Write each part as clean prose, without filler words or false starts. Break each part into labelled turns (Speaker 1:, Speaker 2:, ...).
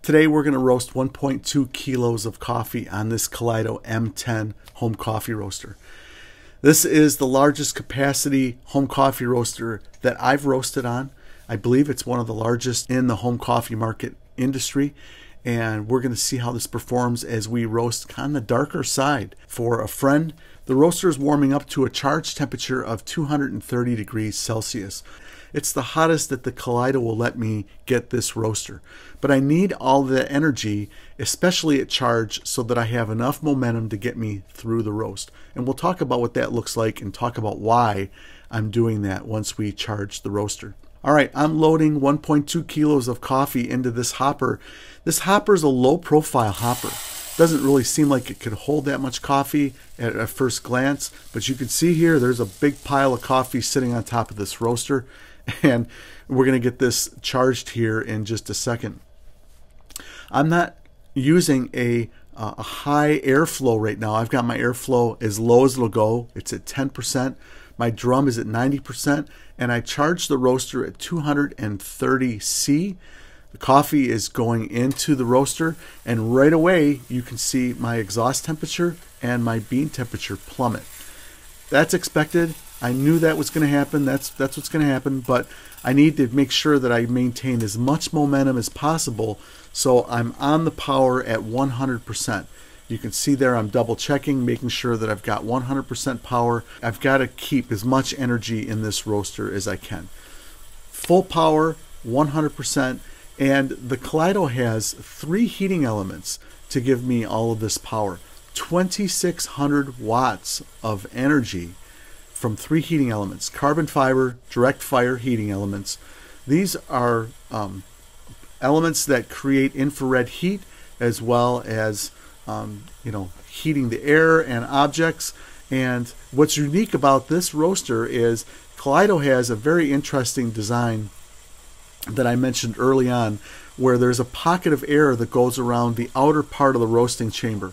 Speaker 1: Today we're going to roast 1.2 kilos of coffee on this Kaleido M10 home coffee roaster. This is the largest capacity home coffee roaster that I've roasted on. I believe it's one of the largest in the home coffee market industry, and we're going to see how this performs as we roast on the darker side. For a friend, the roaster is warming up to a charge temperature of 230 degrees Celsius. It's the hottest that the Kaleido will let me get this roaster. But I need all the energy, especially at charge, so that I have enough momentum to get me through the roast. And we'll talk about what that looks like and talk about why I'm doing that once we charge the roaster. All right, I'm loading 1.2 kilos of coffee into this hopper. This hopper is a low profile hopper. Doesn't really seem like it could hold that much coffee at first glance, but you can see here there's a big pile of coffee sitting on top of this roaster, and we're going to get this charged here in just a second. I'm not using a high airflow right now. I've got my airflow as low as it'll go. It's at 10%. My drum is at 90%, and I charge the roaster at 230 C. The coffee is going into the roaster, and right away you can see my exhaust temperature and my bean temperature plummet. That's expected. I knew that was going to happen. That's what's going to happen, but I need to make sure that I maintain as much momentum as possible, so I'm on the power at 100%. You can see there I'm double checking, making sure that I've got 100% power. I've got to keep as much energy in this roaster as I can. Full power, 100%, and the Kaleido has 3 heating elements to give me all of this power. 2,600 watts of energy from 3 heating elements: carbon fiber, direct fire heating elements. These are elements that create infrared heat, as well as heating the air and objects. And what's unique about this roaster is Kaleido has a very interesting design that I mentioned early on, where there's a pocket of air that goes around the outer part of the roasting chamber,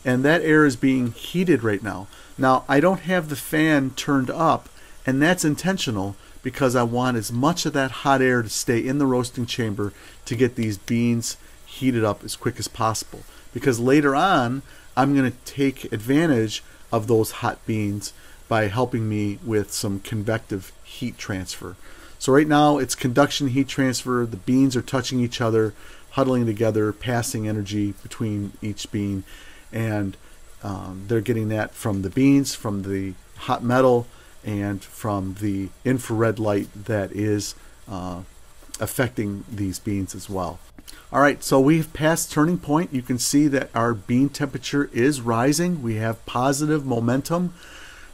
Speaker 1: and that air is being heated right now. Now, I don't have the fan turned up, and that's intentional because I want as much of that hot air to stay in the roasting chamber to get these beans heated up as quick as possible. Because later on, I'm going to take advantage of those hot beans by helping me with some convective heat transfer. So right now, it's conduction heat transfer. The beans are touching each other, huddling together, passing energy between each bean, and they're getting that from the beans, from the hot metal, and from the infrared light that is affecting these beans as well. All right, so we've passed turning point. You can see that our bean temperature is rising. We have positive momentum.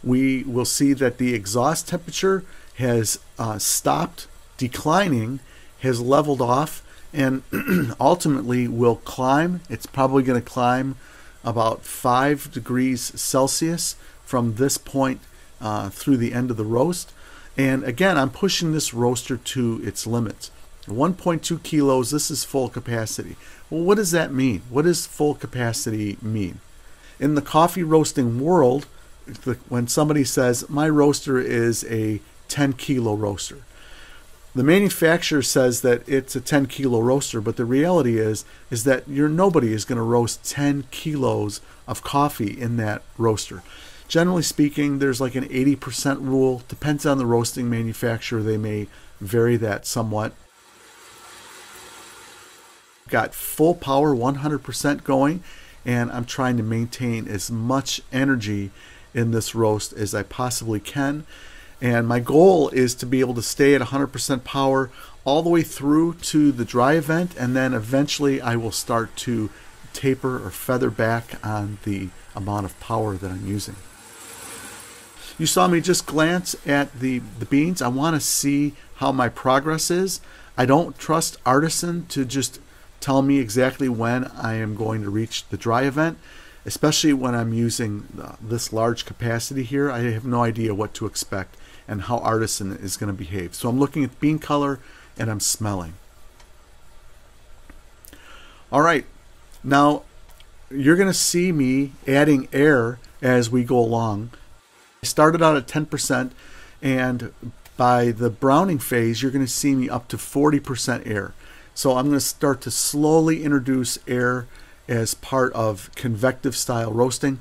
Speaker 1: We will see that the exhaust temperature has stopped declining, has leveled off, and ultimately will climb. It's probably going to climb about 5 degrees Celsius from this point through the end of the roast. And again, I'm pushing this roaster to its limits. 1.2 kilos, this is full capacity. Well, what does that mean? What does full capacity mean? In the coffee roasting world, when somebody says, my roaster is a 10 kilo roaster, the manufacturer says that it's a 10 kilo roaster, but the reality is that nobody is going to roast 10 kilos of coffee in that roaster. Generally speaking, there's like an 80% rule. Depends on the roasting manufacturer. They may vary that somewhat. Got full power, 100% going, and I'm trying to maintain as much energy in this roast as I possibly can. And my goal is to be able to stay at 100% power all the way through to the dry event, and then eventually I will start to taper or feather back on the amount of power that I'm using. You saw me just glance at the beans. I want to see how my progress is. I don't trust Artisan to just tell me exactly when I am going to reach the dry event, especially when I'm using this large capacity here. I have no idea what to expect and how Artisan is going to behave. So I'm looking at bean color and I'm smelling. All right, now you're going to see me adding air as we go along. I started out at 10%, and by the browning phase, you're going to see me up to 40% air. So I'm going to start to slowly introduce air as part of convective style roasting.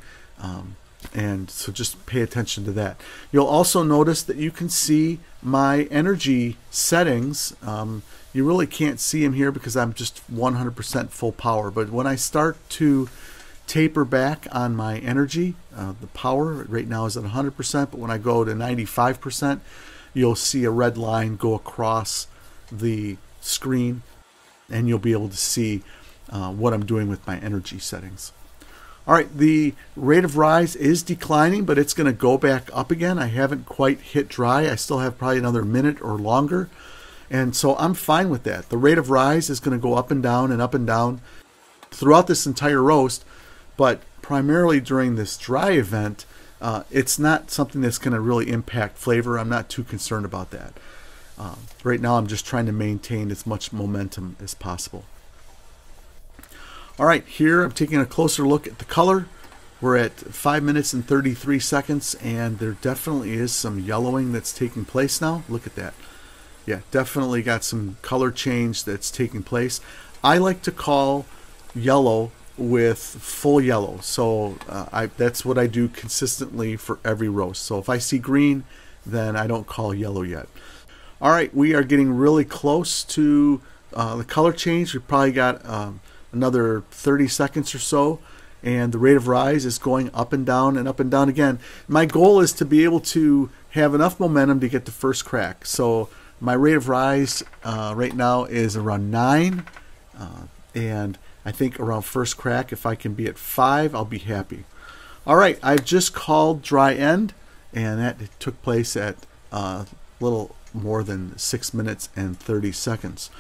Speaker 1: And so just pay attention to that. You'll also notice that you can see my energy settings. You really can't see them here because I'm just 100% full power. But when I start to taper back on my energy, the power right now is at 100%, but when I go to 95%, you'll see a red line go across the screen, and you'll be able to see what I'm doing with my energy settings. All right, the rate of rise is declining, but it's going to go back up again. I haven't quite hit dry. I still have probably another minute or longer, and so I'm fine with that. The rate of rise is going to go up and down throughout this entire roast, but primarily during this dry event, it's not something that's going to really impact flavor. I'm not too concerned about that. Right now, I'm just trying to maintain as much momentum as possible. All right, here I'm taking a closer look at the color. We're at 5 minutes and 33 seconds, and there definitely is some yellowing that's taking place now. Look at that. Yeah, definitely got some color change that's taking place. I like to call yellow with full yellow, so that's what I do consistently for every roast. So if I see green, then I don't call yellow yet. All right, we are getting really close to the color change. We probably got another 30 seconds or so, and the rate of rise is going up and down again. My goal is to be able to have enough momentum to get the first crack. So my rate of rise right now is around 9, and I think around first crack, if I can be at 5, I'll be happy. All right, I've just called dry end, and that took place at a little more than 6 minutes and 30 seconds.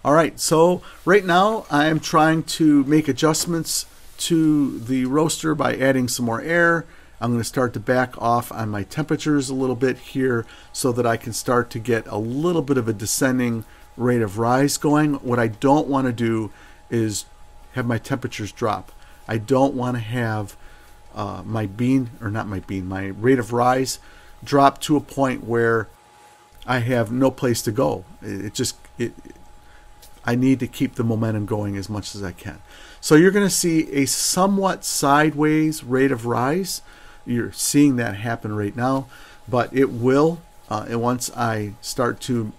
Speaker 1: All right, so right now I am trying to make adjustments to the roaster by adding some more air. I'm going to start to back off on my temperatures a little bit here so that I can start to get a little bit of a descending rate of rise going. What I don't want to do is have my temperatures drop. I don't want to have my rate of rise drop to a point where I have no place to go. I need to keep the momentum going as much as I can. So you're going to see a somewhat sideways rate of rise. You're seeing that happen right now, but it will, and once I start to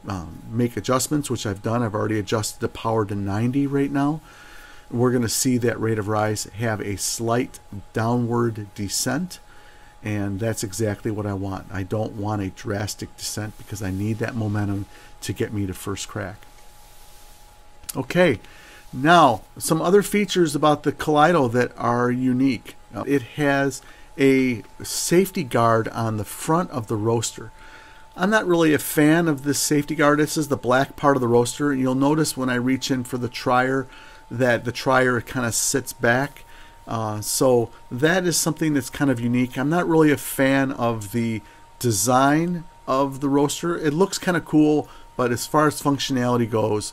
Speaker 1: make adjustments, which I've done. I've already adjusted the power to 90 right now. We're going to see that rate of rise have a slight downward descent, and that's exactly what I want. I don't want a drastic descent because I need that momentum to get me to first crack. Okay, now some other features about the Kaleido that are unique. It has a safety guard on the front of the roaster. I'm not really a fan of this safety guard. This is the black part of the roaster. You'll notice when I reach in for the trier that the trier kind of sits back. So that is something that's kind of unique. I'm not really a fan of the design of the roaster. It looks kind of cool, but as far as functionality goes,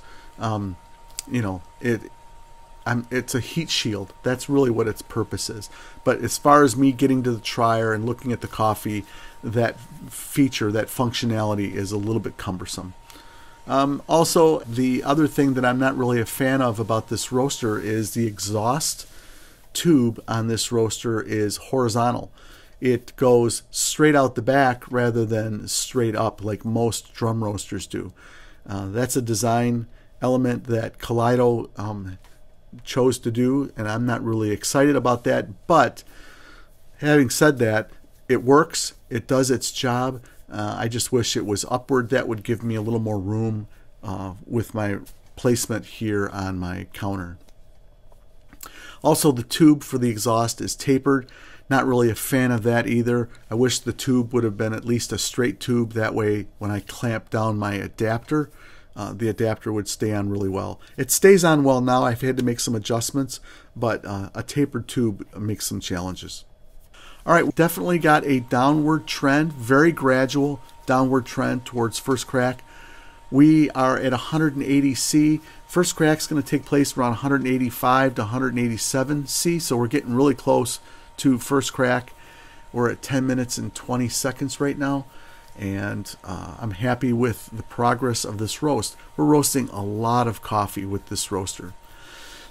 Speaker 1: it's a heat shield. That's really what its purpose is. But as far as me getting to the trier and looking at the coffee, that feature, that functionality is a little bit cumbersome. Also, the other thing that I'm not really a fan of about this roaster is the exhaust tube on this roaster is horizontal. It goes straight out the back rather than straight up like most drum roasters do. That's a design element that Kaleido chose to do, and I'm not really excited about that. But having said that, it works. It does its job. I just wish it was upward. That would give me a little more room with my placement here on my counter. Also, the tube for the exhaust is tapered. Not really a fan of that either. I wish the tube would have been at least a straight tube. That way, when I clamp down my adapter, the adapter would stay on really well. It stays on well now. I've had to make some adjustments, but a tapered tube makes some challenges. All right, we definitely got a downward trend, very gradual downward trend towards first crack. We are at 180 C. First crack is going to take place around 185 to 187 C, so we're getting really close to first crack. We're at 10 minutes and 20 seconds right now. and I'm happy with the progress of this roast. We're roasting a lot of coffee with this roaster.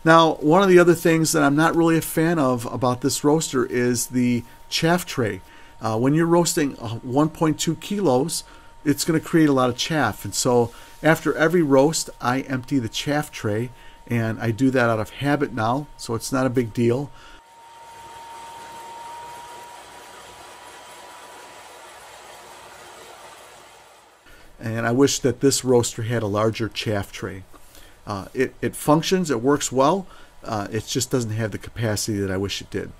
Speaker 1: Now, one of the other things that I'm not really a fan of about this roaster is the chaff tray. When you're roasting 1.2 kilos, it's going to create a lot of chaff. And so after every roast, I empty the chaff tray, and I do that out of habit now, so it's not a big deal. And I wish that this roaster had a larger chaff tray. It functions, it works well, it just doesn't have the capacity that I wish it did.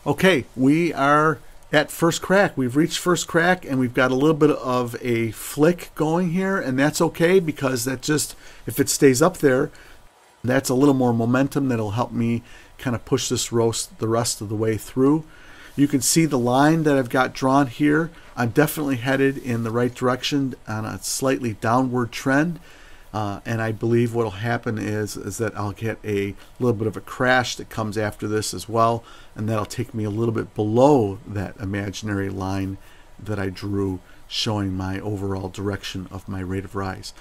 Speaker 1: Okay, we are at first crack. We've reached first crack, and we've got a little bit of a flick going here, and that's okay, because that just, if it stays up there, that's a little more momentum that'll help me kind of push this roast the rest of the way through. You can see the line that I've got drawn here. I'm definitely headed in the right direction on a slightly downward trend. And I believe what will happen is that I'll get a little bit of a crash that comes after this as well, and that'll take me a little bit below that imaginary line that I drew, showing my overall direction of my rate of rise.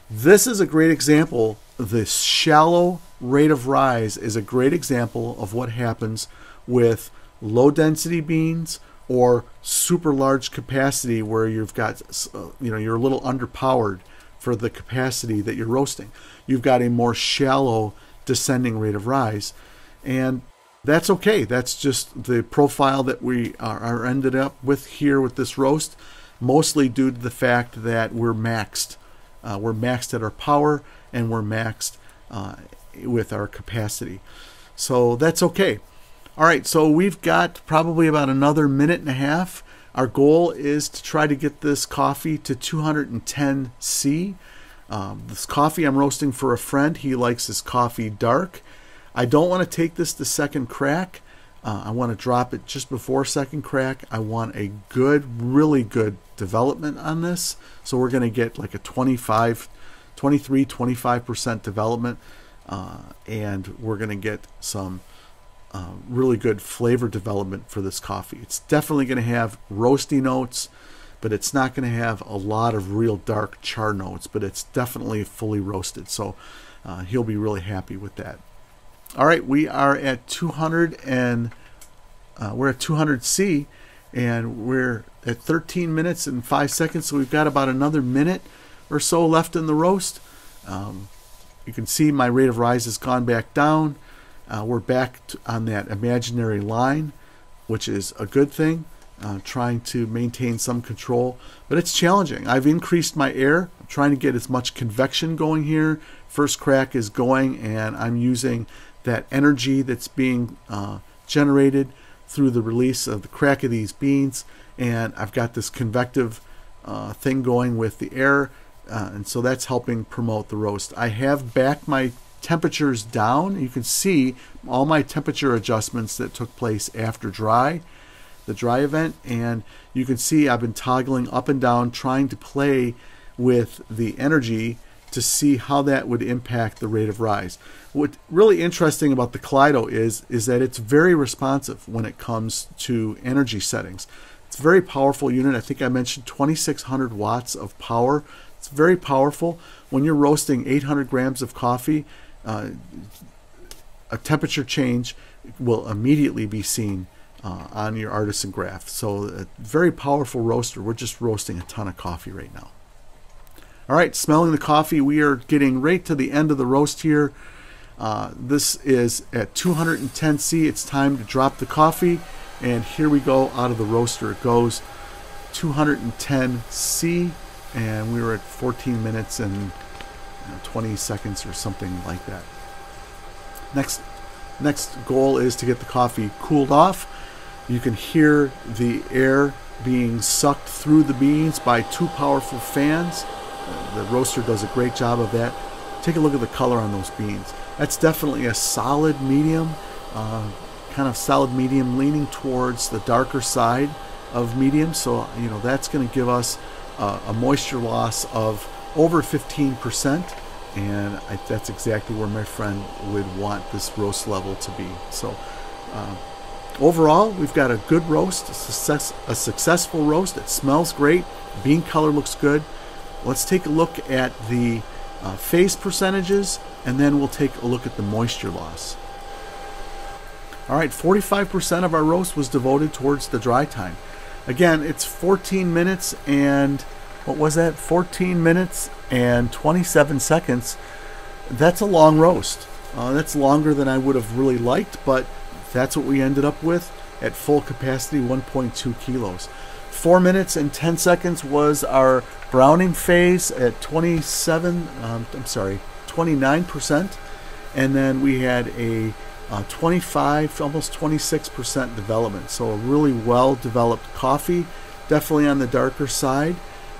Speaker 1: This is a great example. This shallow rate of rise is a great example of what happens with low density beans or super large capacity, where you've got, you're a little underpowered for the capacity that you're roasting. You've got a more shallow descending rate of rise, and that's okay. That's just the profile that we are ended up with here with this roast, mostly due to the fact that we're maxed. We're maxed at our power, and we're maxed with our capacity. So that's okay. All right, so we've got probably about another minute and a half. Our goal is to try to get this coffee to 210 C. This coffee I'm roasting for a friend. He likes his coffee dark. I don't want to take this to second crack. I want to drop it just before second crack. I want a good, really good development on this. So we're going to get like a 25% development. And we're going to get some really good flavor development for this coffee. It's definitely going to have roasty notes, but it's not going to have a lot of real dark char notes, but it's definitely fully roasted. So he'll be really happy with that. All right, we are at 200 and we're at 200 C, and we're at 13 minutes and 5 seconds. So we've got about another minute or so left in the roast. You can see my rate of rise has gone back down. We're back on that imaginary line, which is a good thing, trying to maintain some control, but it's challenging. I've increased my air. I'm trying to get as much convection going here. First crack is going, and I'm using that energy that's being generated through the release of the crack of these beans, and I've got this convective thing going with the air, and so that's helping promote the roast. I have backed my temperatures down. You can see all my temperature adjustments that took place after the dry event, and you can see I've been toggling up and down, trying to play with the energy to see how that would impact the rate of rise. What's really interesting about the Kaleido is that it's very responsive when it comes to energy settings. It's a very powerful unit. I think I mentioned 2600 watts of power. It's very powerful. When you're roasting 800 grams of coffee, a temperature change will immediately be seen on your artisan graph. So a very powerful roaster. We're just roasting a ton of coffee right now. All right, smelling the coffee, we are getting right to the end of the roast here. This is at 210 C. It's time to drop the coffee, and here we go. Out of the roaster it goes. 210 C, and we were at 14 minutes and 20 seconds or something like that. Next goal is to get the coffee cooled off. You can hear the air being sucked through the beans by two powerful fans. The roaster does a great job of that. Take a look at the color on those beans. That's definitely a solid medium, kind of solid medium, leaning towards the darker side of medium. So that's going to give us a moisture loss of over 15%, and that's exactly where my friend would want this roast level to be. So Overall, we've got a good roast, a successful roast. It smells great. Bean color looks good. Let's take a look at the phase percentages, and then we'll take a look at the moisture loss. All right, 45% of our roast was devoted towards the dry time. Again, it's 14 minutes and, what was that? 14 minutes and 27 seconds. That's a long roast. That's longer than I would have really liked, but that's what we ended up with at full capacity, 1.2 kilos. 4 minutes and 10 seconds was our browning phase at 29%. And then we had a 25, almost 26% development. So a really well developed coffee, definitely on the darker side.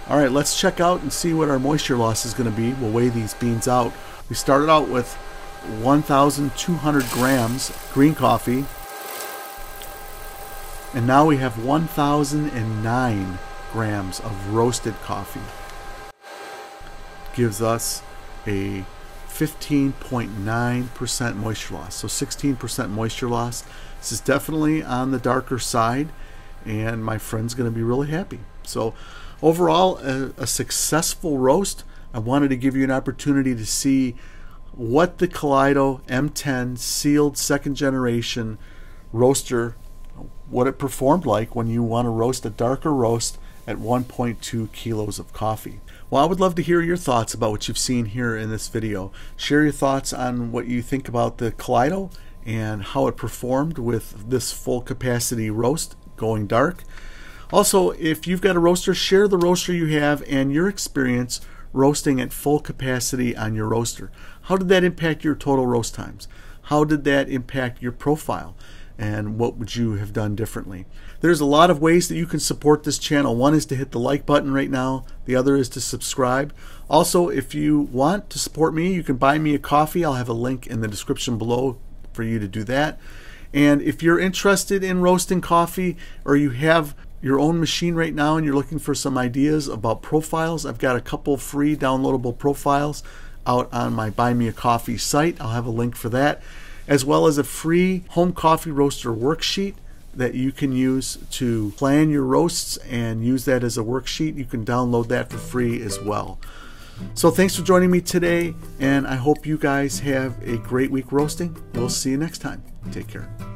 Speaker 1: All right, let's check out and see what our moisture loss is going to be. We'll weigh these beans out. We started out with 1,200 grams green coffee, and now we have 1,009 grams of roasted coffee. Gives us a 15.9% moisture loss, so 16% moisture loss. This is definitely on the darker side, and my friend's going to be really happy. So overall, a successful roast. I wanted to give you an opportunity to see what the Kaleido M10 sealed second generation roaster, what it performed like when you want to roast a darker roast at 1.2 kilos of coffee. Well, I would love to hear your thoughts about what you've seen here in this video. Share your thoughts on what you think about the Kaleido and how it performed with this full capacity roast going dark. Also, if you've got a roaster, share the roaster you have and your experience roasting at full capacity on your roaster. How did that impact your total roast times? How did that impact your profile? And what would you have done differently? There's a lot of ways that you can support this channel. One is to hit the like button right now. The other is to subscribe. Also, if you want to support me, you can buy me a coffee. I'll have a link in the description below for you to do that. And if you're interested in roasting coffee, or you have your own machine right now and you're looking for some ideas about profiles, I've got a couple free downloadable profiles out on my Buy Me a Coffee site. I'll have a link for that, as well as a free home coffee roaster worksheet that you can use to plan your roasts and use that as a worksheet. You can download that for free as well. So thanks for joining me today, and I hope you guys have a great week roasting. We'll see you next time. Take care.